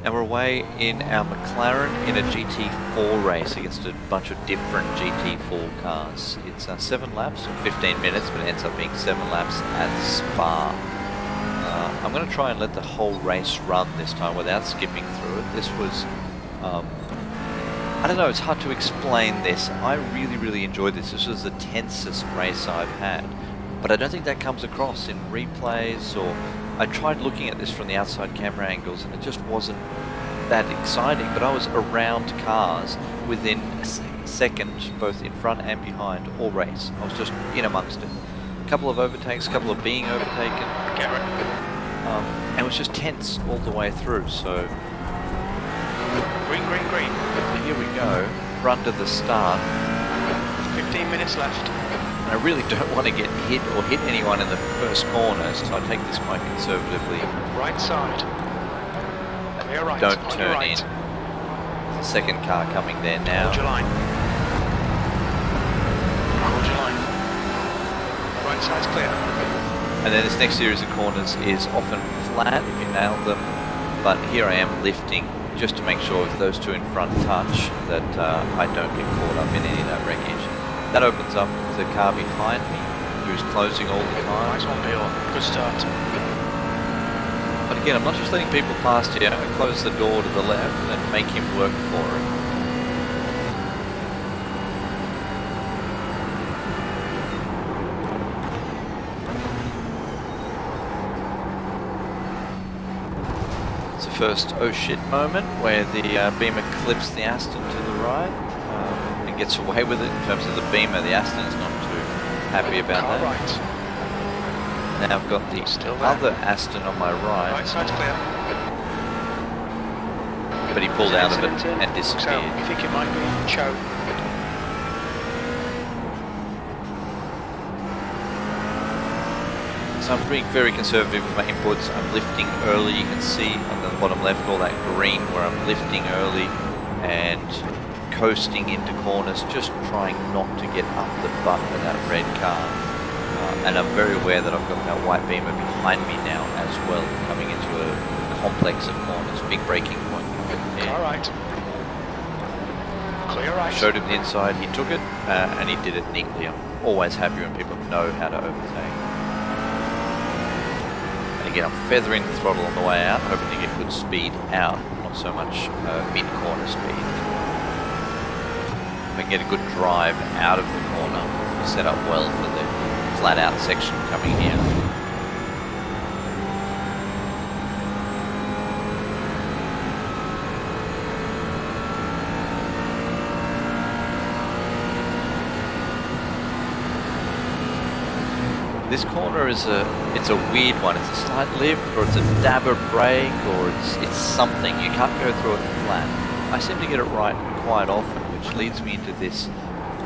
And we're away in our McLaren in a GT4 race against a bunch of different GT4 cars. It's 7 laps, or 15 minutes, but it ends up being 7 laps at Spa. I'm going to try and let the whole race run this time without skipping through it. This was, I don't know, it's hard to explain this. I really enjoyed this. This was the tensest race I've had. But I don't think that comes across in replays, or I tried looking at this from the outside camera angles and it just wasn't that exciting. But I was around cars within a second, both in front and behind, all race. I was just in amongst it. A couple of overtakes, a couple of being overtaken. And it was just tense all the way through, so... Green. So here we go, run to the start. 15 minutes left. And I really don't want to get hit or hit anyone in the first corner, so I take this quite conservatively. Right side. Clear right. Don't on turn right. in. There's a second car coming there now. Hold your line. Hold your line. Right side's clear. And then this next series of corners is often flat if you nail them, but here I am lifting just to make sure if those two in front touch that I don't get caught up in any of that wreckage. That opens up the car behind me, who's closing all the time. Nice one, Bill. Good start. But again, I'm not just letting people past here. I close the door to the left and then make him work for it. It's the first oh shit moment where the Beamer clips the Aston to the right. Gets away with it in terms of the Beamer. The Aston is not too happy about that. Right. Now I've got the other Aston on my right. Right side's clear. But he pulled out of it and disappeared. So, you think it might be Cho? So I'm being very conservative with my inputs. I'm lifting early. You can see on the bottom left all that green where I'm lifting early and coasting into corners, just trying not to get up the butt of that red car. And I'm very aware that I've got that white Beamer behind me now as well, coming into a complex of corners, big braking point coming here. All right. Clear right. I showed him the inside, he took it, and he did it neatly. I'm always happy when people know how to overtake. And again, I'm feathering the throttle on the way out, hoping to get good speed out, not so much mid-corner speed. If I can get a good drive out of the corner, set up well for the flat out section coming here. This corner is it's a weird one. It's a slight lift, or it's a dabber brake, or it's something. You can't go through it flat. I seem to get it right quite often, which leads me into this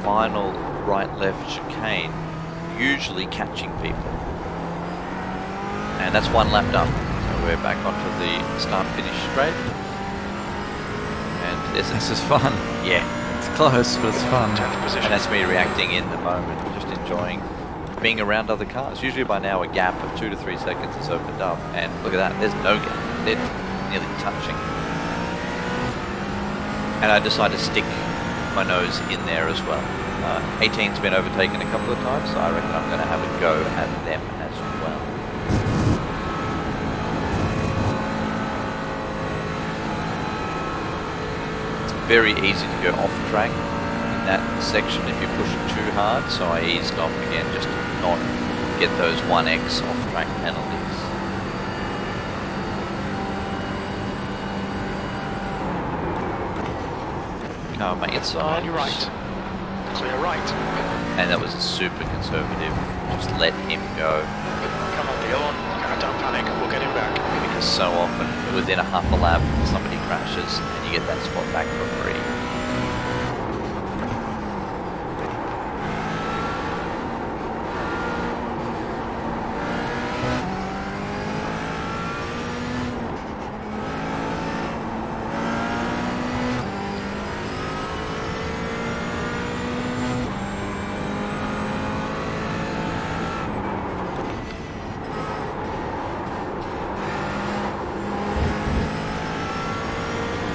final right-left chicane, usually catching people. And that's one lap done. So we're back onto the start-finish straight. And this is fun. Yeah. It's close, but it's fun. And that's me reacting in the moment, just enjoying being around other cars. Usually by now a gap of 2 to 3 seconds has opened up, and look at that, there's no gap. They're nearly touching. And I decided to stick my nose in there as well. 18's been overtaken a couple of times, so I reckon I'm going to have a go at them as well. It's very easy to go off track in that section if you push it too hard, so I eased off again just to not get those 1x off track penalties. Car on my inside. On your right. Clear right. And that was super conservative. Just let him go. Come on, Dion. Don't panic. We'll get him back. Because so often, within a half a lap, somebody crashes and you get that spot back for free.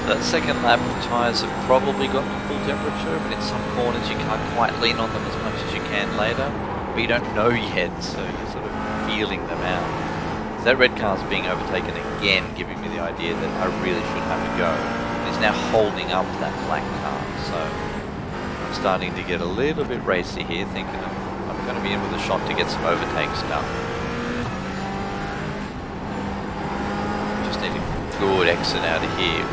That second lap, the tyres have probably got to full temperature, but in some corners you can't quite lean on them as much as you can later. But you don't know yet, so you're sort of feeling them out. So that red car's being overtaken again, giving me the idea that I really should have a go. And it's now holding up that black car, so I'm starting to get a little bit racy here, thinking I'm going to be in with a shot to get some overtakes done. Just need a good exit out of here,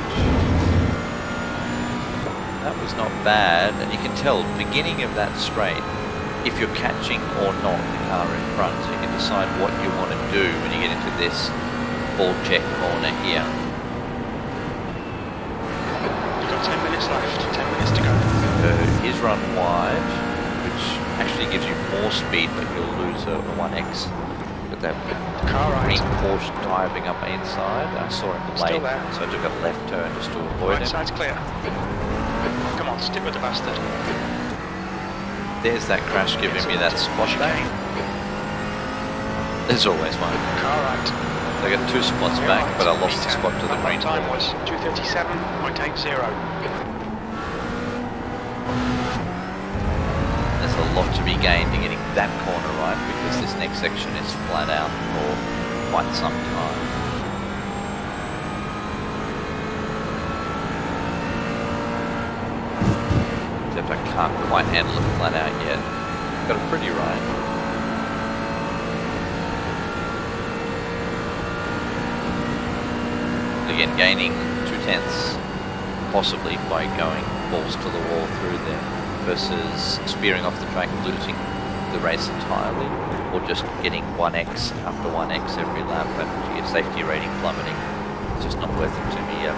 that was not bad, and you can tell beginning of that straight if you're catching or not the car in front, so you can decide what you want to do when you get into this ball check corner here. You've got 10 minutes left, 10 minutes to go. Here's run wide, which actually gives you more speed, but you'll lose a 1x. Got that green Porsche diving up my inside. I saw it late, so I took a left turn just to avoid it. Right side's clear. Come on, stick with the bastard. There's that crash giving me that spot back. There's always one. Car right. So I got 2 spots back, but I lost the spot to the green. Time was 2:37.80. There's a lot to be gained in getting that corner right, because this next section is flat out for quite some time. Except I can't quite handle it flat out yet. Got it pretty right. Again, gaining 2/10, possibly by going balls to the wall through there, versus spearing off the track, losing the race entirely, or just getting 1x after 1x every lap and your safety rating plummeting. It's just not worth it to me yet.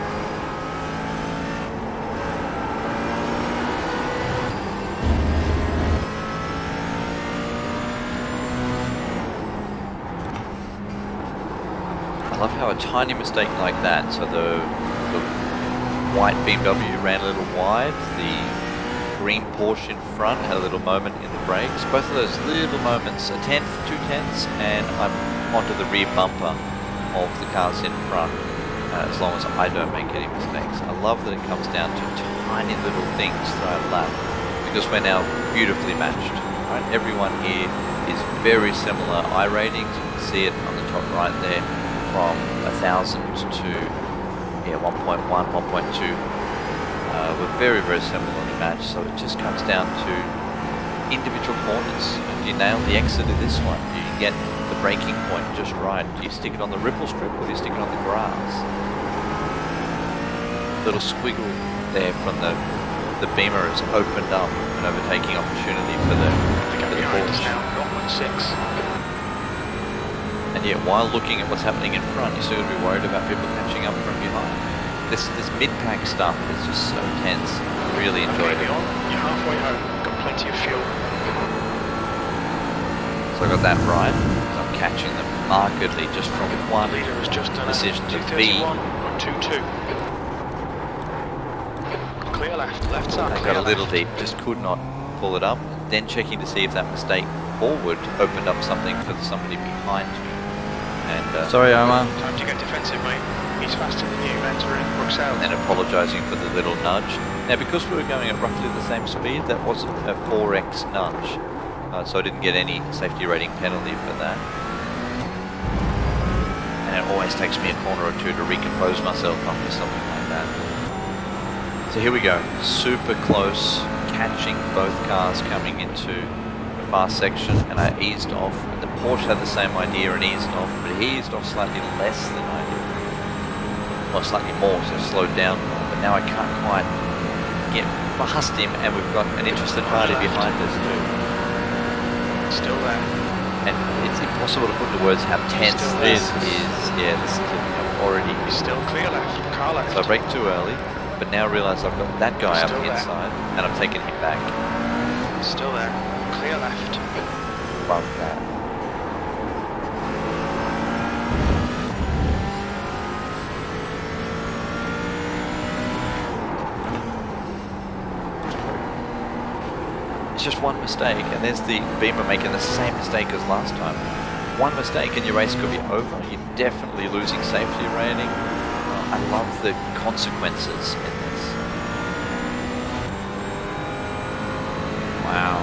I love how a tiny mistake like that, so the white BMW ran a little wide, the green Porsche in front had a little moment in the brakes. Both of those little moments, a 10th, 2/10, and I'm onto the rear bumper of the cars in front, as long as I don't make any mistakes. I love that it comes down to tiny little things throughout a lap, because we're now beautifully matched. Right? Everyone here is very similar iRatings. You can see it on the top right there, from 1,000 to 1.1, 1.2. We're very, very similarly matched, so it just comes down to individual corners. Do you nail the exit of this one? Do you get the braking point just right? Do you stick it on the ripple strip, or do you stick it on the grass? Little squiggle there from the Beamer has opened up an overtaking opportunity for the Porsche. Now 0.6. And yet, while looking at what's happening in front, you're still going to be worried about people catching up from behind. This mid-pack stuff is just so tense. I really enjoyed it. You're halfway home. Got plenty of fuel. So I got that right. I'm catching them markedly just from one Leader has just done decision to be. 2:31.22. Clear left side. I got a little deep, just could not pull it up. Then checking to see if that mistake forward opened up something for somebody behind me. And sorry, Omar. Time to get defensive, mate. He's faster than you, entering Bruxelles. And apologising for the little nudge. Now, because we were going at roughly the same speed, that wasn't a 4x nudge. So I didn't get any safety rating penalty for that. And it always takes me a corner or two to recompose myself after something like that. So here we go, super close, catching both cars coming into the fast section, and I eased off. And the Porsche had the same idea and eased off, but he eased off slightly less than I did. Well, slightly more, so slowed down more. But now I can't quite get past him, and we've got an interested party behind us too. Still there. And it's impossible to put into words how tense this is. Yeah, listen to me, I'm already... Still clear left, car left. So I braked too early, but now realise I've got that guy up the inside, and I'm taking him back. Still there, clear left. Love that. It's just one mistake, and there's the Beamer making the same mistake as last time. One mistake and your race could be over. You're definitely losing safety rating. I I love the consequences in this. Wow.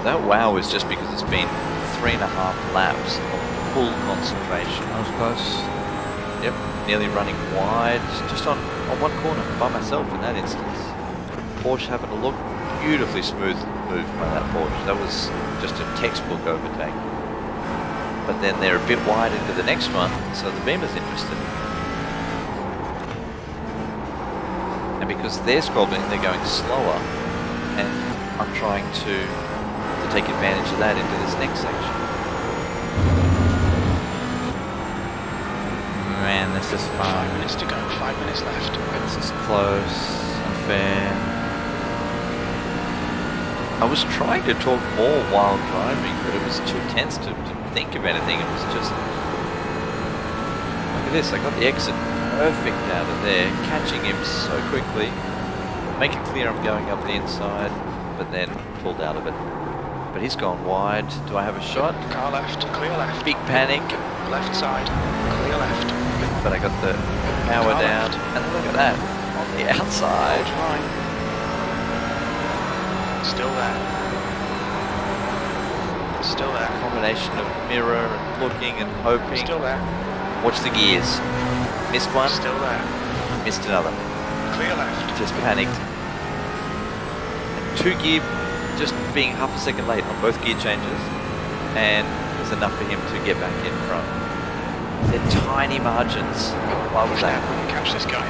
That wow is just because it's been 3.5 laps of full concentration. That was close. Yep, nearly running wide, just on one corner by myself in that instance. Porsche having a look, beautifully smooth move by that Porsche. That was just a textbook overtake. But then they're a bit wide into the next one, so the Beamer's interested. And because they're scrolling, they're going slower, and I'm trying to take advantage of that into this next section. Man, this is fun. 5 minutes to go, 5 minutes left. This is close, unfair. I was trying to talk more while driving, but it was too tense to think of anything. It was just, look at this, I got the exit perfect out of there, catching him so quickly. Make it clear I'm going up the inside, but then pulled out of it. But he's gone wide. Do I have a shot? Car left, clear left. Big panic. Left side, clear left. But I got the power Car down, left. and look at that, on the outside. Hold line. Still there. Still there. Combination of mirror and looking and hoping. Still there. Watch the gears. Missed one, Still there. missed another. Clear left. Just panicked. And 2 gear, just being half a second late on both gear changes, and it was enough for him to get back in front. They're tiny margins. Why was that? Catch this guy.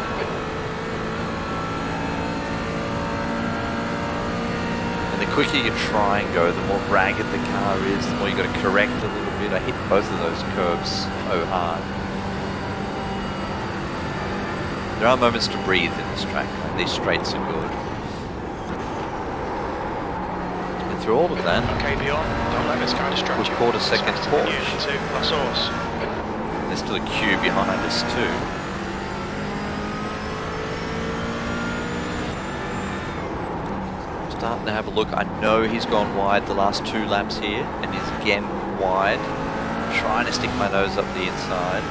And the quicker you try and go, the more ragged the car is, the more you got to correct a little bit. I hit both of those curves so hard. There are moments to breathe in this track. Like these straights are good. And through all of that, Okay, Bjorn, don't let this guy distract we've you. caught a second Porsche. Unit 2, La Source. There's still a queue behind us too. I'm starting to have a look. I know he's gone wide the last 2 laps here, and he's again wide. I'm trying to stick my nose up the inside,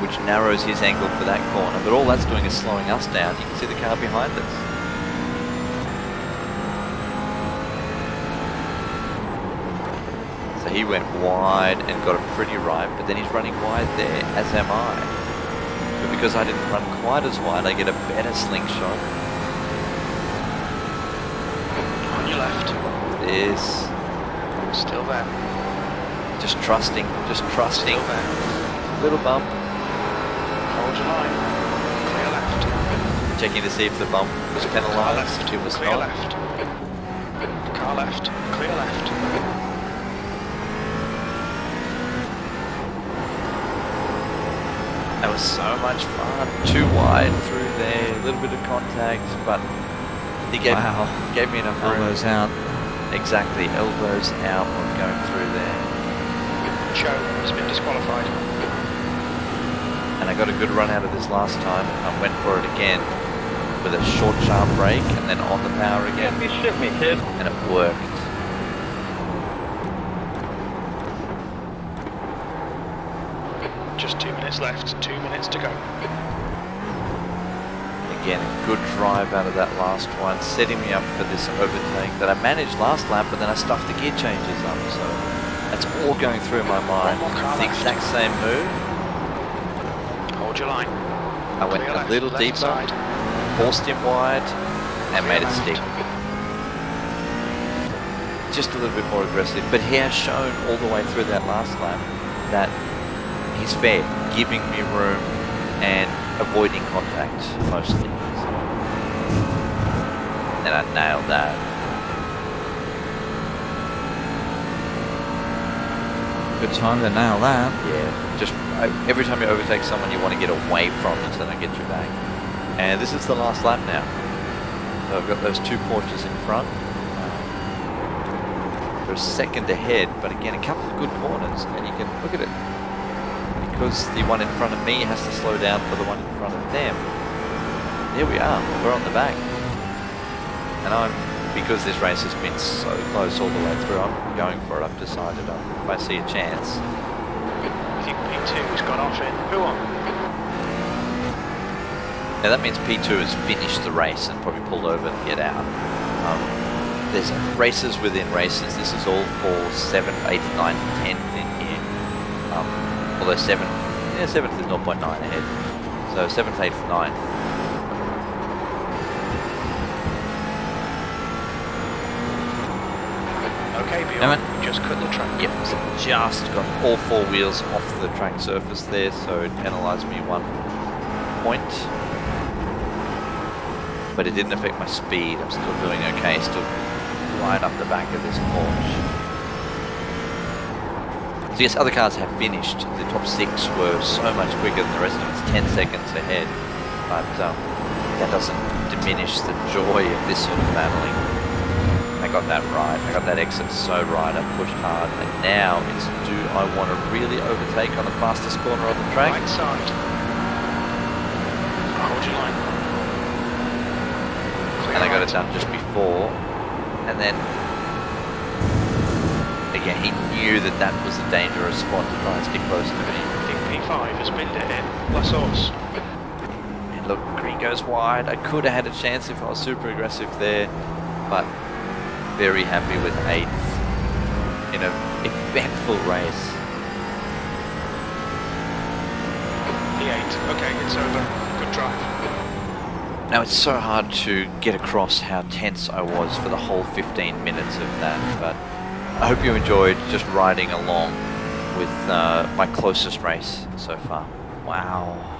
which narrows his angle for that corner, but all that's doing is slowing us down. You can see the car behind us. So he went wide and got it pretty right, but then he's running wide there, as am I. But because I didn't run quite as wide, I get a better slingshot. On your left. This, Still there. just trusting, Still there. little bump, Hold your line. Clear left. checking to see if the bump was Car penalised. left. It was Clear not. left. Car left. Clear left. That was so much fun. Too wide through there, a little bit of contact, but he gave me enough room. Elbows out. Exactly, elbows out when going through there. Cho has been disqualified. And I got a good run out of this last time. I went for it again with a short, sharp brake and then on the power again. You shit me, kid. And it worked. Just 2 minutes left. 2 minutes to go. Again, a good drive out of that last one, setting me up for this overtake that I managed last lap, but then I stuffed the gear changes up. So that's all going through my mind. One more car The left. exact same move. Hold your line. I went Clear a left, little left deeper, side. forced him wide, and Clear made it left. stick. Just a little bit more aggressive, but he has shown all the way through that last lap that he's fair, giving me room and avoiding contact mostly. And I nailed that. Good time to nail that. Yeah, just every time you overtake someone, you want to get away from them so they don't get you back. And this is the last lap now. So I've got those 2 Porsches in front. They're a second ahead, but again, a couple of good corners, and you can look at it. Because the one in front of me has to slow down for the one in front of them. There we are, we're on the back. And I'm because this race has been so close all the way through, I'm going for it. I've decided if I see a chance. I think P2 has gone off in. Who on? Now that means P2 has finished the race and probably pulled over to get out. There's races within races. This is all for 7th, 8th, 9th, 10th in here. Although 7th is 0.9 ahead. So 7th, 8th, 9th. Okay, beyond. Just cut the track. Yep, so just got all 4 wheels off the track surface there, so it penalised me 1 point. But it didn't affect my speed. I'm still doing okay, still right up the back of this Porsche. So yes, other cars have finished. The top 6 were so much quicker than the rest of us, 10 seconds ahead. But that doesn't diminish the joy of this sort of battling. I got that right. I got that exit so right. I pushed hard. And now it's, do I want to really overtake on the fastest corner of the track? Right side. Hold your line. And I got it done just before, and then again he knew that that was a dangerous spot to try and stick close to me. I think P5 has binned it in. Plus horse. And look, green goes wide. I could have had a chance if I was super aggressive there, but very happy with 8th in an eventful race. P8. Okay, it's over. Good drive. Now it's so hard to get across how tense I was for the whole 15 minutes of that, but I hope you enjoyed just riding along with my closest race so far. Wow.